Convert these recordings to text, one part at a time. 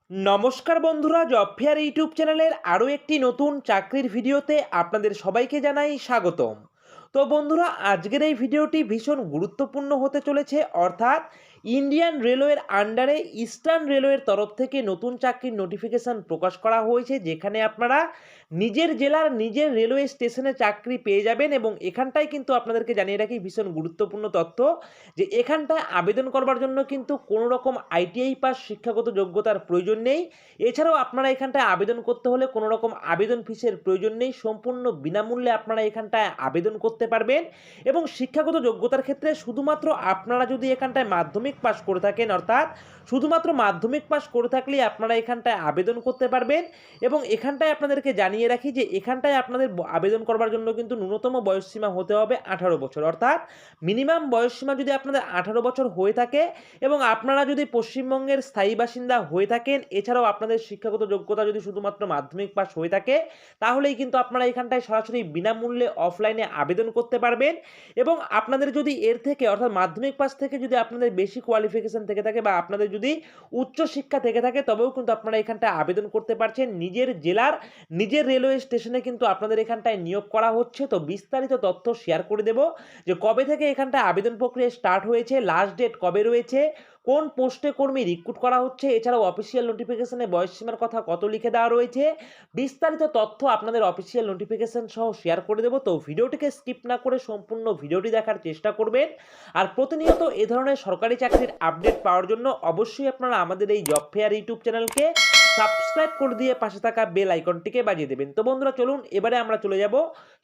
নমস্কার বন্ধুরা, job fair YouTube চ্যানেলের আরও একটি নতুন চাকরির ভিডিওতে আপনাদের সবাইকে জানাই স্বাগতম। তো বন্ধুরা, আজকের এই ভিডিওটি ভীষণ গুরুত্বপূর্ণ হতে চলেছে। অর্থাৎ ইন্ডিয়ান রেলওয়ের আন্ডারে ইস্টার্ন রেলওয়ের তরফ থেকে নতুন চাকরির নোটিফিকেশন প্রকাশ করা হয়েছে, যেখানে আপনারা নিজের জেলার নিজের রেলওয়ে স্টেশনে চাকরি পেয়ে যাবেন। এবং এখানটায় কিন্তু আপনাদেরকে জানিয়ে রাখি ভীষণ গুরুত্বপূর্ণ তথ্য, যে এখানটায় আবেদন করবার জন্য কিন্তু কোনো রকম আইটিআই পাস শিক্ষাগত যোগ্যতার প্রয়োজন নেই। এছাড়াও আপনারা এখানটায় আবেদন করতে হলে কোনো রকম আবেদন ফিসের প্রয়োজন নেই। সম্পূর্ণ বিনামূল্যে আপনারা এখানটায় আবেদন করতে পারবেন। এবং শিক্ষাগত যোগ্যতার ক্ষেত্রে শুধুমাত্র আপনারা যদি এখানটায় মাধ্যমিক পাস করে থাকেন, অর্থাৎ শুধুমাত্র মাধ্যমিক পাস করে থাকলেই আপনারা এখানটায় আবেদন করতে পারবেন। এবং এখানটায় আপনাদেরকে জানিয়ে রাখি যে এখানটায় আপনাদের আবেদন করবার জন্য কিন্তু ন্যূনতম বয়সসীমা হতে হবে 18 বছর। অর্থাৎ মিনিমাম বয়সসীমা যদি আপনাদের 18 বছর হয়ে থাকে এবং আপনারা যদি পশ্চিমবঙ্গের স্থায়ী বাসিন্দা হয়ে থাকেন, এছাড়াও আপনাদের শিক্ষাগত যোগ্যতা যদি শুধুমাত্র মাধ্যমিক পাস হয়ে থাকে, তাহলেই কিন্তু আপনারা এখানটায় সরাসরি বিনামূল্যে অফলাইনে আবেদন করতে পারবেন। এবং আপনাদের যদি এর থেকে অর্থাৎ মাধ্যমিক পাস থেকে যদি আপনাদের বেশি কোয়ালিফিকেশন থেকে থাকে বা আপনাদের যদি উচ্চ শিক্ষা থেকে থাকে, তবেও কিন্তু আপনারা এখানটায় আবেদন করতে পারছেন। নিজের জেলার নিজের রেলওয়ে স্টেশনে কিন্তু আপনাদের এখানটায় নিয়োগ করা হচ্ছে। তো বিস্তারিত তথ্য শেয়ার করে দেব, যে কবে থেকে এখানটায় আবেদন প্রক্রিয়া স্টার্ট হয়েছে, লাস্ট ডেট কবে রয়েছে, কোন পোস্টে কর্মী রিক্রুট করা হচ্ছে, এছাড়াও অফিসিয়াল নোটিফিকেশনে বয়সসীমার কথা কত লিখে দেওয়া রয়েছে। বিস্তারিত তথ্য আপনাদের অফিসিয়াল নোটিফিকেশন সহ শেয়ার করে দেবো। তো ভিডিওটিকে স্কিপ না করে সম্পূর্ণ ভিডিওটি দেখার চেষ্টা করবেন। আর প্রতিনিয়ত এ ধরনের সরকারি চাকরির আপডেট পাওয়ার জন্য অবশ্যই আপনারা আমাদের এই জব ফেয়ার ইউটিউব চ্যানেলকে সাবস্ক্রাইব করে দিয়ে পাশে থাকা বেল আইকনটিকে বাজিয়ে দেবেন। তো বন্ধুরা, চলুন এবারে আমরা চলে যাব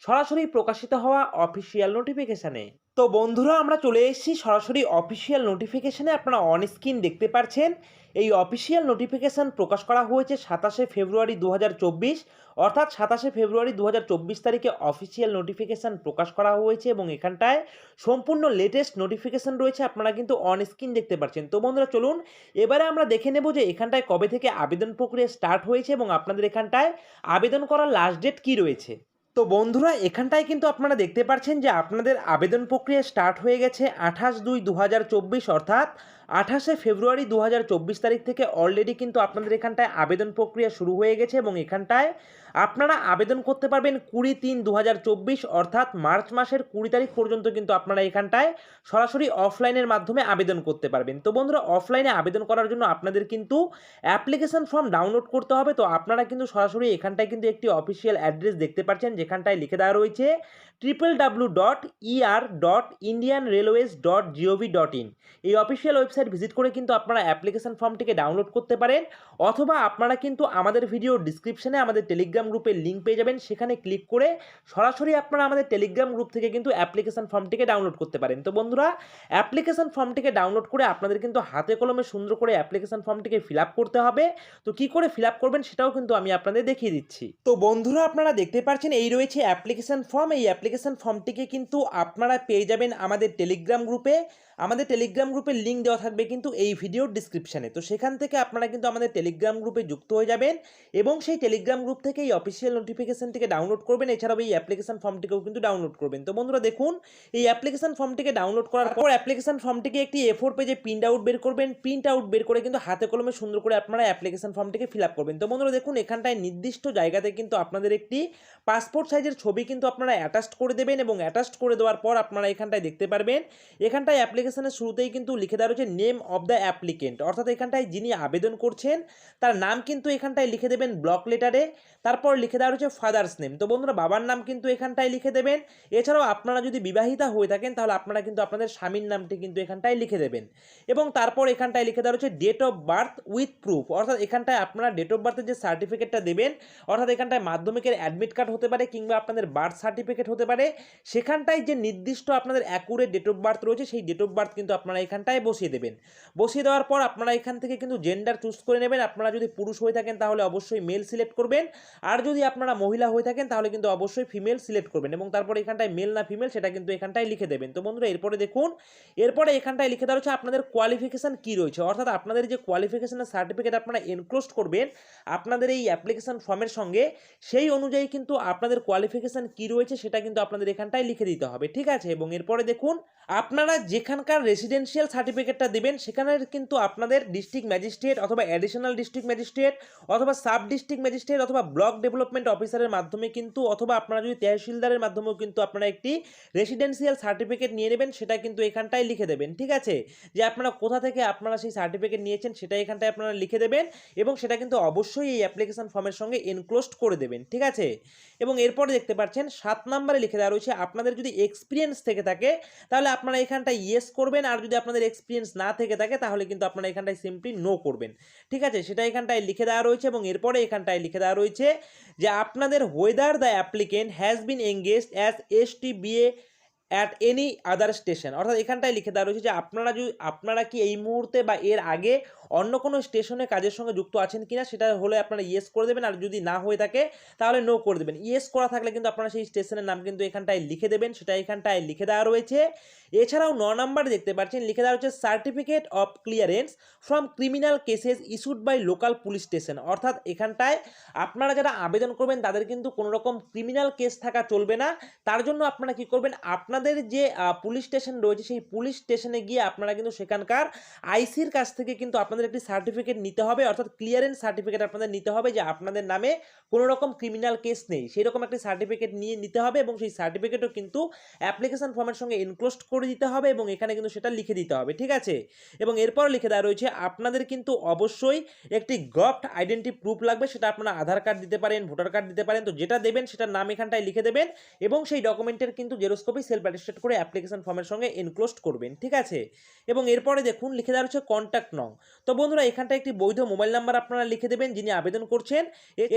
সরাসরি প্রকাশিত হওয়া অফিসিয়াল নোটিফিকেশনে। তো বন্ধুরা, আমরা চলে এসেছি সরাসরি অফিসিয়াল নোটিফিকেশনে। আপনারা অন স্ক্রিন দেখতে পাচ্ছেন এই অফিসিয়াল নোটিফিকেশন প্রকাশ করা হয়েছে 27শে ফেব্রুয়ারি 2024। অর্থাৎ 27শে ফেব্রুয়ারি 2024 তারিখে অফিসিয়াল নোটিফিকেশন প্রকাশ করা হয়েছে। এবং এখানটায় সম্পূর্ণ লেটেস্ট নোটিফিকেশন রয়েছে, আপনারা কিন্তু অন স্ক্রিন দেখতে পাচ্ছেন। তো বন্ধুরা, চলুন এবারে আমরা দেখে নেব যে এখানটায় কবে থেকে আবেদন প্রক্রিয়া স্টার্ট হয়েছে এবং আপনাদের এখানটায় আবেদন করার লাস্ট ডেট কী রয়েছে। তো বন্ধুরা, এখানটায় কিন্তু আপনারা দেখতে পাচ্ছেন যে আপনাদের আবেদন প্রক্রিয়া স্টার্ট হয়ে গেছে 28/2/2024। অর্থাৎ 28শে ফেব্রুয়ারি 2024 তারিখ থেকে অলরেডি কিন্তু আপনাদের এখানটায় আবেদন প্রক্রিয়া শুরু হয়ে গেছে। এবং এখানটায় আপনারা আবেদন করতে পারবেন 20/3/2024, অর্থাৎ মার্চ মাসের 20 তারিখ পর্যন্ত কিন্তু আপনারা এখানটায় সরাসরি অফলাইনের মাধ্যমে আবেদন করতে পারবেন। তো বন্ধুরা, অফলাইনে আবেদন করার জন্য আপনাদের কিন্তু অ্যাপ্লিকেশন ফর্ম ডাউনলোড করতে হবে। তো আপনারা কিন্তু সরাসরি এখানটায় কিন্তু একটি অফিসিয়াল অ্যাড্রেস দেখতে পাচ্ছেন, যেখানটায় লিখে দেওয়া রয়েছে www.er.indianrailways.gov.in। এই অফিসিয়াল ওয়েবসাইট ভিজিট করে কিন্তু আপনারা অ্যাপ্লিকেশন ফর্মটিকে ডাউনলোড করতে পারেন। অথবা আপনারা কিন্তু আমাদের ভিডিও ডিসক্রিপশনে আমাদের টেলিগ্রাম গ্রুপের লিঙ্ক পেয়ে যাবেন, সেখানে ক্লিক করে সরাসরি আপনারা আমাদের টেলিগ্রাম গ্রুপ থেকে কিন্তু অ্যাপ্লিকেশন ফর্মটিকে ডাউনলোড করতে পারেন। তো বন্ধুরা, অ্যাপ্লিকেশন ফর্মটিকে ডাউনলোড করে আপনাদের কিন্তু হাতে কলমে সুন্দর করে অ্যাপ্লিকেশন ফর্মটিকে ফিল আপ করতে হবে। তো কি করে ফিল আপ করবেন সেটাও কিন্তু আমি আপনাদের দেখিয়ে দিচ্ছি। তো বন্ধুরা, আপনারা দেখতে পাচ্ছেন এই রয়েছে অ্যাপ্লিকেশন ফর্ম। এই অ্যাপ্লিকেশন ফর্মটিকে কিন্তু আপনারা পেয়ে যাবেন আমাদের টেলিগ্রাম গ্রুপে। আমাদের টেলিগ্রাম গ্রুপের লিঙ্ক দেওয়া থাকবে কিন্তু এই ভিডিওর ডিসক্রিপশানে। তো সেখান থেকে আপনারা কিন্তু আমাদের টেলিগ্রাম গ্রুপে যুক্ত হয়ে যাবেন এবং সেই টেলিগ্রাম গ্রুপ থেকে এই অফিসিয়াল নোটিফিকেশনটিকে ডাউনলোড করবেন। এছাড়াও এই অ্যাপ্লিকেশন ফর্মটিকেও কিন্তু ডাউনলোড করবেন। তো বন্ধুরা, দেখুন এই অ্যাপ্লিকেশন ফর্মটিকে ডাউনলোড করার পর অ্যাপ্লিকেশন ফর্মটিকে একটি A4 পেজে প্রিন্ট আউট বের করবেন। প্রিন্ট আউট বের করে কিন্তু হাতে কলমে সুন্দর করে আপনারা অ্যাপ্লিকেশন ফর্মটিকে ফিল আপ করবেন। তো বন্ধুরা, দেখুন এখানটায় নির্দিষ্ট জায়গাতে কিন্তু আপনাদের একটি পাসপোর্ট সাইজের ছবি কিন্তু আপনারা অ্যাটাচড করে দেবেন। এবং অ্যাটাচড করে দেওয়ার পর আপনারা এখানটায় দেখতে পারবেন, এখানটায় অ্যাপ্লিকেশনের শুরুতেই কিন্তু লিখে দেওয়া রয়েছে নেম অফ দ্য অ্যাপ্লিকেন্ট। অর্থাৎ এখানটায় যিনি আবেদন করছেন তার নাম কিন্তু এখানটায় লিখে দেবেন ব্লক লেটারে। তারপর লিখে দেওয়া রয়েছে ফাদার্স নেম। তো বন্ধুরা, বাবার নাম কিন্তু এখানটায় লিখে দেবেন। এছাড়াও আপনারা যদি বিবাহিতা হয়ে থাকেন তাহলে আপনারা কিন্তু আপনাদের স্বামীর নামটি কিন্তু এখানটায় লিখে দেবেন। এবং তারপর এখানটায় লিখে দেওয়া রয়েছে date of birth with proof. অর্থাৎ এখানটায় আপনারা ডেট অফ বার্থের যে সার্টিফিকেটটা দেবেন, অর্থাৎ এখানটায় মাধ্যমিকের অ্যাডমিট কার্ড হতে পারে কিংবা আপনাদের বার্থ সার্টিফিকেট হতে পারে, সেখানটায় যে নির্দিষ্ট আপনাদের অ্যাকুরেট ডেট অফ বার্থ রয়েছে সেই ডেট অফ বার্থ কিন্তু আপনারা এখানটায় বসিয়ে দেবেন। বসিয়ে দেওয়ার পর আপনারা এখান থেকে কিন্তু জেন্ডার চুজ করে নেবেন। আপনারা যদি পুরুষ হয়ে থাকেন তাহলে অবশ্যই মেল সিলেক্ট করবেন, আর যদি আপনারা মহিলা হয়ে থাকেন তাহলে কিন্তু অবশ্যই ফিমেল সিলেক্ট করবেন। এবং তারপর এখানটায় মেল না ফিমেল সেটা কিন্তু এখানটায় লিখে দেবেন। তো বন্ধুরা, এরপরে দেখুন, এরপরে এখানটায় লিখে দেওয়া হচ্ছে আপনাদের কোয়ালিফিকেশান কী রয়েছে। অর্থাৎ আপনাদের যে কোয়ালিফিকেশানের সার্টিফিকেট আপনারা এনক্লোজড করবেন আপনাদের এই অ্যাপ্লিকেশান ফর্মের সঙ্গে, সেই অনুযায়ী কিন্তু আপনাদের কোয়ালিফিকেশান কী রয়েছে সেটা কিন্তু আপনাদের এখানটায় লিখে দিতে হবে, ঠিক আছে। এবং এরপরে দেখুন, আপনারা যেখান যেখানকার রেসিডেন্সিয়াল সার্টিফিকেটটা দেবেন সেখানে কিন্তু আপনাদের ডিস্ট্রিক্ট ম্যাজিস্ট্রেট অথবা অ্যাডিশনাল ডিস্ট্রিক্ট ম্যাজিস্ট্রেট অথবা সাব ডিস্ট্রিক্ট ম্যাজিস্ট্রেট অথবা ব্লক ডেভেলপমেন্ট অফিসারের মাধ্যমে কিন্তু অথবা আপনারা যদি তহসিলদারের মাধ্যমেও কিন্তু আপনারা একটি রেসিডেন্সিয়াল সার্টিফিকেট নিয়ে নেবেন, সেটা কিন্তু এখানটায় লিখে দেবেন। ঠিক আছে, যে আপনারা কোথা থেকে আপনারা সেই সার্টিফিকেট নিয়েছেন সেটা এখানটায় আপনারা লিখে দেবেন এবং সেটা কিন্তু অবশ্যই এই অ্যাপ্লিকেশন ফর্মের সঙ্গে এনক্লোজড করে দেবেন। ঠিক আছে, এবং এরপরে দেখতে পাচ্ছেন 7 নম্বরে লিখে দেওয়া রয়েছে আপনাদের যদি এক্সপিরিয়েন্স থেকে থাকে তাহলে আপনারা এখানটায় ইয়েস করবেন, আর যদি আপনাদের এক্সপিরিয়েন্স না থেকে থাকে তাহলে কিন্তু আপনারা এখানটায় সিম্পলি নো করবেন। ঠিক আছে, সেটা এখানটায় লিখে দেওয়া রয়েছে এবং এরপরে এখানটায় লিখে দেওয়া রয়েছে যে আপনাদের whether the applicant has been engaged as STBA at any other station, অর্থাৎ এখানটায় লিখে দেওয়া রয়েছে যে আপনারা কি এই মুহূর্তে বা এর আগে অন্য কোনো স্টেশনে কাজের সঙ্গে যুক্ত আছেন কিনা, সেটা হলে আপনারা ইয়েস করে দেবেন, আর যদি না হয়ে থাকে তাহলে নো করে দেবেন। ইয়েস করা থাকলে কিন্তু আপনারা সেই স্টেশনের নাম কিন্তু এখানটায় লিখে দেবেন, সেটা এখানটায় লিখে দেওয়া রয়েছে। এছাড়াও 9 নম্বরে দেখতে পাচ্ছেন লিখে দেওয়া রয়েছে certificate of clearance from criminal cases issued by local police station, অর্থাৎ এখানটায় আপনারা যারা আবেদন করবেন তাদের কিন্তু কোনো রকম ক্রিমিনাল কেস থাকা চলবে না। তার জন্য আপনারা কি করবেন, আপনাদের যে পুলিশ স্টেশন রয়েছে সেই পুলিশ স্টেশনে গিয়ে আপনারা কিন্তু সেখানকার আইসির কাছ থেকে কিন্তু আপনাদের একটি সার্টিফিকেট নিতে হবে, অর্থাৎ ক্লিয়ারেন্স সার্টিফিকেট আপনাদের নিতে হবে যে আপনাদের নামে কোনো রকম ক্রিমিনাল কেস নেই, সেই রকম একটি সার্টিফিকেট নিয়ে নিতে হবে এবং সেই সার্টিফিকেটও কিন্তু অ্যাপ্লিকেশন ফর্মের সঙ্গে এনক্লোজড করে দিতে হবে এবং এখানে কিন্তু সেটা লিখে দিতে হবে। ঠিক আছে, এবং এরপর লিখে দেওয়া রয়েছে আপনাদের কিন্তু অবশ্যই একটি গভট আইডেন্টি প্রুফ লাগবে, সেটা আপনারা আধার কার্ড দিতে পারেন, ভোটার কার্ড দিতে পারেন, তো যেটা দেবেন সেটার নাম এখানটায় লিখে দেবেন এবং সেই ডকুমেন্টের কিন্তু জেরক্স কপি সেলফ অ্যাটেস্টেড করে অ্যাপ্লিকেশন ফর্মের সঙ্গে এনক্লোজড করবেন। ঠিক আছে, এবং এরপরে দেখুন লিখে দেওয়া রয়েছে কন্ট্যাক্ট নং, তো বন্ধুরা এখানটায় একটি বৈধ মোবাইল নাম্বার আপনারা লিখে দেবেন যিনি আবেদন করছেন।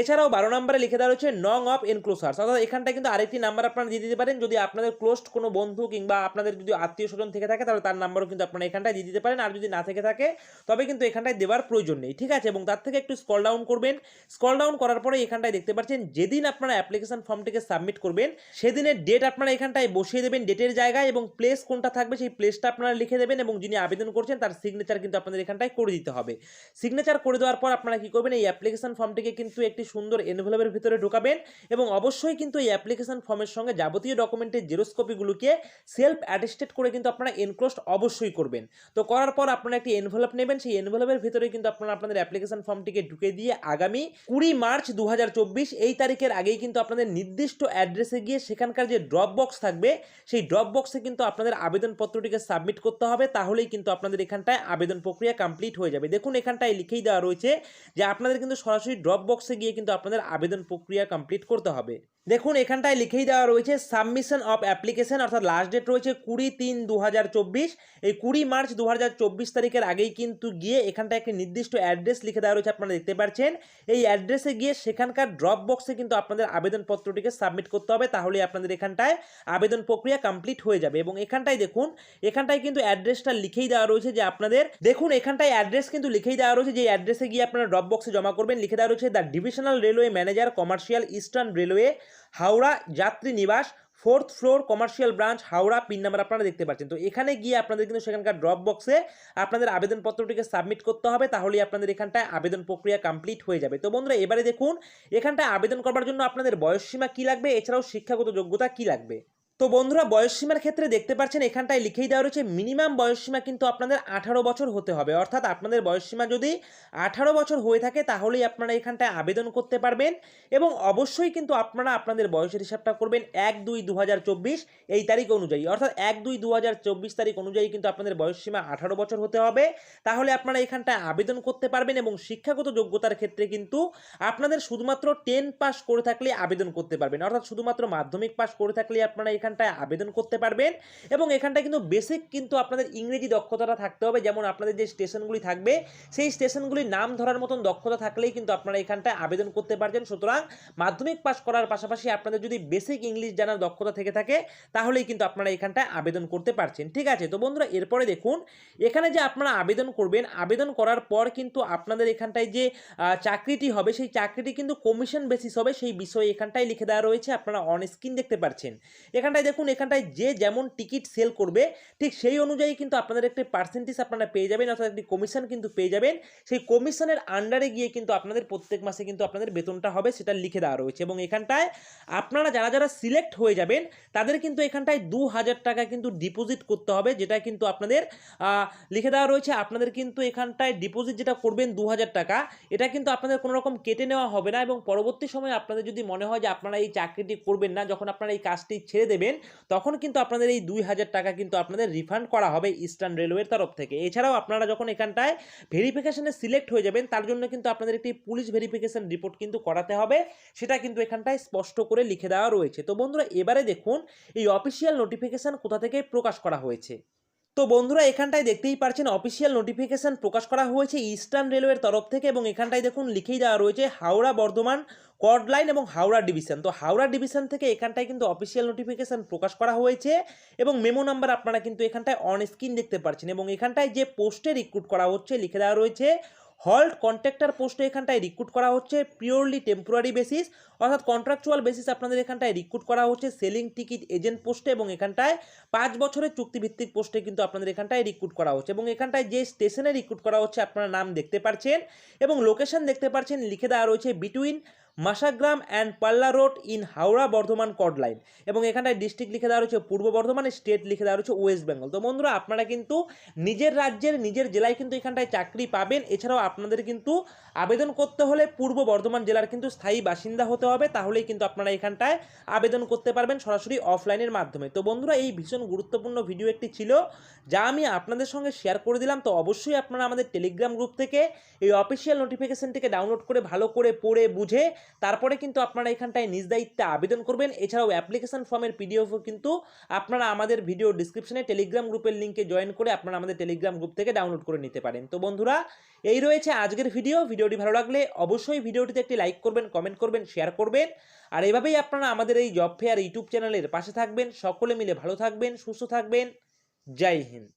এছাড়াও 12 নম্বরে লিখে দেওয়া রয়েছে নং অফ এনক্লোজার্স, অর্থাৎ এখানটায় কিন্তু আরেকটি নাম্বার আপনারা দিয়ে দিতে পারেন, যদি আপনাদের ক্লোজড কোনো বন্ধু কিংবা আপনাদের যদি আত্মীয় স্বজন থেকে থাকে তাহলে তার নাম্বারও কিন্তু আপনারা এখানটায় দিয়ে দিতে পারেন, আর যদি না থেকে থাকে তবে কিন্তু এখানটায় দেওয়ার প্রয়োজন নেই। ঠিক আছে, এবং তার থেকে একটু স্ক্রল ডাউন করবেন, স্ক্রল ডাউন করার পরে এখানটায় দেখতে পাচ্ছেন যেদিন আপনারা অ্যাপ্লিকেশন ফর্মটিকে সাবমিট করবেন সেদিনের ডেট আপনারা এখানটায় বসিয়ে দেবেন ডেটের জায়গায়, এবং প্লেস কোনটা থাকবে সেই প্লেসটা আপনারা লিখে দেবেন এবং যিনি আবেদন করছেন তার সিগনেচার কিন্তু আপনাদের এখানটায় করে দিতে হবে। সিগনেচার করে দেওয়ার পর আপনারা কি করবেন, এই অ্যাপ্লিকেশন ফর্মটিকে কিন্তু একটি সুন্দর এনভেলপের ভিতরে ঢোকাবেন এবং অবশ্যই কিন্তু এই অ্যাপ্লিকেশন ফর্মের সঙ্গে যাবতীয় ডকুমেন্টের জেরক্স কপিগুলোকে সেলফ অ্যাটেস্টেড করে কিন্তু আপনারা এনক্লোজড অবশ্যই করবেন। তো করার পর আপনারা একটি এনভেলপ নেবেন, সেই এনভেলপের ভিতরে কিন্তু আপনারা আপনাদের অ্যাপ্লিকেশন ফর্মটিকে ঢুকে দিয়ে আগামী 20 মার্চ 2024 এই তারিখের আগেই কিন্তু আপনাদের নির্দিষ্ট অ্যাড্রেসে গিয়ে সেখানকার যে ড্রপ বক্স থাকবে সেই ড্রপ বক্সে কিন্তু আপনাদের আবেদনপত্রটিকে সাবমিট করতে হবে, তাহলেই কিন্তু আপনাদের এখানটায় আবেদন প্রক্রিয়া কমপ্লিট হয়ে যাবে। দেখুন এখানটায় লিখেই দেওয়া রয়েছে যে আপনাদের কিন্তু সরাসরি ড্রপ বক্সে গিয়ে কিন্তু আপনাদের আবেদন প্রক্রিয়া কমপ্লিট করতে হবে। দেখুন এখানটায় লিখেই দেওয়া রয়েছে সাবমিশন অফ অ্যাপ্লিকেশন, অর্থাৎ লাস্ট ডেট রয়েছে 20/3/2024, এই 20 মার্চ 2024 তারিখের আগেই কিন্তু গিয়ে এখানটায় একটি নির্দিষ্ট অ্যাড্রেস লিখে দেওয়া রয়েছে, আপনারা দেখতে পাচ্ছেন। এই অ্যাড্রেসে গিয়ে সেখানকার ড্রপ বক্সে কিন্তু আপনাদের আবেদনপত্রটিকে সাবমিট করতে হবে, তাহলেই আপনাদের এখানটায় আবেদন প্রক্রিয়া কমপ্লিট হয়ে যাবে। এবং এখানটায় দেখুন এখানটায় কিন্তু অ্যাড্রেসটা লিখেই দেওয়া রয়েছে যে আপনাদের, দেখুন এখানটায় অ্যাড্রেস কিন্তু লিখেই দেওয়া রয়েছে যে অ্যাড্রেসে গিয়ে আপনারা ড্রপ বক্সে জমা করবেন। লিখে দেওয়া রয়েছে the divisional railway manager commercial eastern railway Howrah যাত্রী নিবাস 4th floor commercial branch Howrah, pin number আপনারা দেখতে পাচ্ছেন। তো এখানে গিয়ে আপনাদের কিন্তু সেখানকার ড্রপ বক্সে আপনাদের আবেদনপত্রটিকে সাবমিট করতে হবে, তাহলেই আপনাদের এখানটায় আবেদন প্রক্রিয়া কমপ্লিট হয়ে যাবে। তো বন্ধুরা এবারে দেখুন এখানটায় আবেদন করবার জন্য আপনাদের বয়সসীমা কী লাগবে, এছাড়াও শিক্ষাগত যোগ্যতা কী লাগবে। তো বন্ধুরা বয়সসীমার ক্ষেত্রে দেখতে পাচ্ছেন এখানটায় লিখেই দেওয়া রয়েছে মিনিমাম বয়সসীমা কিন্তু আপনাদের 18 বছর হতে হবে, অর্থাৎ আপনাদের বয়সসীমা যদি 18 বছর হয়ে থাকে তাহলেই আপনারা এখানটায় আবেদন করতে পারবেন। এবং অবশ্যই কিন্তু আপনারা আপনাদের বয়সের হিসাবটা করবেন 1/2/2024 এই তারিখ অনুযায়ী, অর্থাৎ 1/2/2024 তারিখ অনুযায়ী কিন্তু আপনাদের বয়সসীমা 18 বছর হতে হবে, তাহলে আপনারা এখানটায় আবেদন করতে পারবেন। এবং শিক্ষাগত যোগ্যতার ক্ষেত্রে কিন্তু আপনাদের শুধুমাত্র 10 পাস করে থাকলে আবেদন করতে পারবেন, অর্থাৎ শুধুমাত্র মাধ্যমিক পাস করে থাকলে আপনারা এখানটায় আবেদন করতে পারবেন। এবং এখানটায় কিন্তু বেসিক কিন্তু আপনাদের ইংরেজি দক্ষতাটা থাকতে হবে, যেমন আপনাদের যে স্টেশনগুলি থাকবে সেই স্টেশনগুলির নাম ধরার মতন দক্ষতা থাকলেই কিন্তু আপনারা এখানটায় আবেদন করতে পারবেন। সুতরাং মাধ্যমিক পাস করার পাশাপাশি আপনাদের যদি বেসিক ইংলিশ জানার দক্ষতা থেকে থাকে তাহলেই কিন্তু আপনারা এখানটায় আবেদন করতে পারছেন। ঠিক আছে, তো বন্ধুরা এরপরে দেখুন এখানে যে আপনারা আবেদন করবেন, আবেদন করার পর কিন্তু আপনাদের এখানটায় যে চাকরিটি হবে সেই চাকরিটি কিন্তু কমিশন বেসিস হবে, সেই বিষয়ে এখানটায় লিখে দেওয়া রয়েছে, আপনারা অন স্ক্রিন দেখতে পাচ্ছেন। এখানে এখানটায় দেখুন, এখানটায় যে যেমন টিকিট সেল করবে ঠিক সেই অনুযায়ী কিন্তু আপনাদের একটি পার্সেন্টেজ আপনারা পেয়ে যাবেন, অর্থাৎ একটি কমিশন কিন্তু পেয়ে যাবেন। সেই কমিশনের আন্ডারে গিয়ে কিন্তু আপনাদের প্রত্যেক মাসে কিন্তু আপনাদের বেতনটা হবে, সেটা লিখে দেওয়া রয়েছে। এবং এখানটায় আপনারা যারা যারা সিলেক্ট হয়ে যাবেন তাদের কিন্তু এখানটায় 2000 টাকা কিন্তু ডিপোজিট করতে হবে, যেটা কিন্তু আপনাদের লিখে দেওয়া রয়েছে। আপনাদের কিন্তু এখানটায় ডিপোজিট যেটা করবেন 2000 টাকা, এটা কিন্তু আপনাদের কোনো রকম কেটে নেওয়া হবে না। এবং পরবর্তী সময়ে আপনাদের যদি মনে হয় যে আপনারা এই চাকরিটি করবেন না, যখন আপনারা এই কাজটি ছেড়ে দেবেন, তখন কিন্তু আপনাদের এই 2000 টাকা কিন্তু আপনাদের রিফান্ড করা হবে ইস্টার্ন রেলওয়ের তরফ থেকে। এছাড়াও আপনারা যখন এখানটায় ভেরিফিকেশনে সিলেক্ট হয়ে যাবেন, তার জন্য কিন্তু আপনাদের একটি পুলিশ ভেরিফিকেশন রিপোর্ট কিন্তু করাতে হবে, সেটা কিন্তু এখানটায় স্পষ্ট করে লিখে দেওয়া রয়েছে। তো বন্ধুরা, এবারে দেখুন এই অফিসিয়াল নোটিফিকেশন কোথা থেকে প্রকাশ করা হয়েছে। তো বন্ধুরা, এখানটায় দেখতেই পাচ্ছেন অফিসিয়াল নোটিফিকেশন প্রকাশ করা হয়েছে ইস্টার্ন রেলওয়ের তরফ থেকে। এবং এখানটায় দেখুন লিখেই দেওয়া রয়েছে হাওড়া বর্ধমান কর্ড লাইন এবং হাওড়া ডিভিশন। তো হাওড়া ডিভিশন থেকে এখানটায় কিন্তু অফিসিয়াল নোটিফিকেশন প্রকাশ করা হয়েছে এবং মেমো নাম্বার আপনারা কিন্তু এখানটায় অন স্ক্রিন দেখতে পাচ্ছেন। এবং এখানটায় যে পোস্টে রিক্রুট করা হচ্ছে লিখে দেওয়া রয়েছে হল্ট কন্ট্রাক্টর পোস্টে এখানটায় রিক্রুট করা হচ্ছে পিওরলি টেম্পোরারি বেসিস, অর্থাৎ কন্ট্রাকচুয়াল বেসিস আপনাদের এখানটায় রিক্রুট করা হচ্ছে সেলিং টিকিট এজেন্ট পোস্টে। এবং এখানটায় 5 বছরের চুক্তিভিত্তিক পোস্টে কিন্তু আপনাদের এখানটায় রিক্রুট করা হচ্ছে। এবং এখানটায় যে স্টেশনে রিক্রুট করা হচ্ছে আপনারা নাম দেখতে পাচ্ছেন এবং লোকেশন দেখতে পাচ্ছেন, লিখে দেওয়া রয়েছে বিটুইন মাসাগ্রাম অ্যান্ড পাল্লা road in Howrah Bardhaman cord line. এবং এখানটায় ডিস্ট্রিক্ট লিখে দেওয়া রয়েছে পূর্ব বর্ধমান, স্টেট লিখে দেওয়া রয়েছে ওয়েস্ট বেঙ্গল। তো বন্ধুরা, আপনারা কিন্তু নিজের রাজ্যের নিজের জেলায় কিন্তু এখানটায় চাকরি পাবেন। এছাড়াও আপনাদের কিন্তু আবেদন করতে হলে পূর্ব বর্ধমান জেলার কিন্তু স্থায়ী বাসিন্দা হতে হবে, তাহলেই কিন্তু আপনারা এখানটায় আবেদন করতে পারবেন সরাসরি অফলাইনের মাধ্যমে। তো বন্ধুরা, এই ভীষণ গুরুত্বপূর্ণ ভিডিও একটি ছিল যা আমি আপনাদের সঙ্গে শেয়ার করে দিলাম। তো অবশ্যই আপনারা আমাদের টেলিগ্রাম গ্রুপ থেকে এই অফিসিয়াল নোটিফিকেশনটিকে ডাউনলোড করে ভালো করে পড়ে বুঝে তারপরে কিন্তু আপনারা এখানটায় নিজ দায়িত্বে আবেদন করবেন। এছাড়াও অ্যাপ্লিকেশন ফর্মের পিডিএফও কিন্তু আপনারা আমাদের ভিডিও ডিসক্রিপশনে টেলিগ্রাম গ্রুপের লিঙ্কে জয়েন করে আপনারা আমাদের টেলিগ্রাম গ্রুপ থেকে ডাউনলোড করে নিতে পারেন। তো বন্ধুরা, এই রয়েছে আজকের ভিডিওটি ভালো লাগলে অবশ্যই ভিডিওটিতে একটি লাইক করবেন, কমেন্ট করবেন, শেয়ার করবেন। আর এভাবেই আপনারা আমাদের এই জব ফেয়ার ইউটিউব চ্যানেলের পাশে থাকবেন। সকলে মিলে ভালো থাকবেন, সুস্থ থাকবেন। জয় হিন্দ।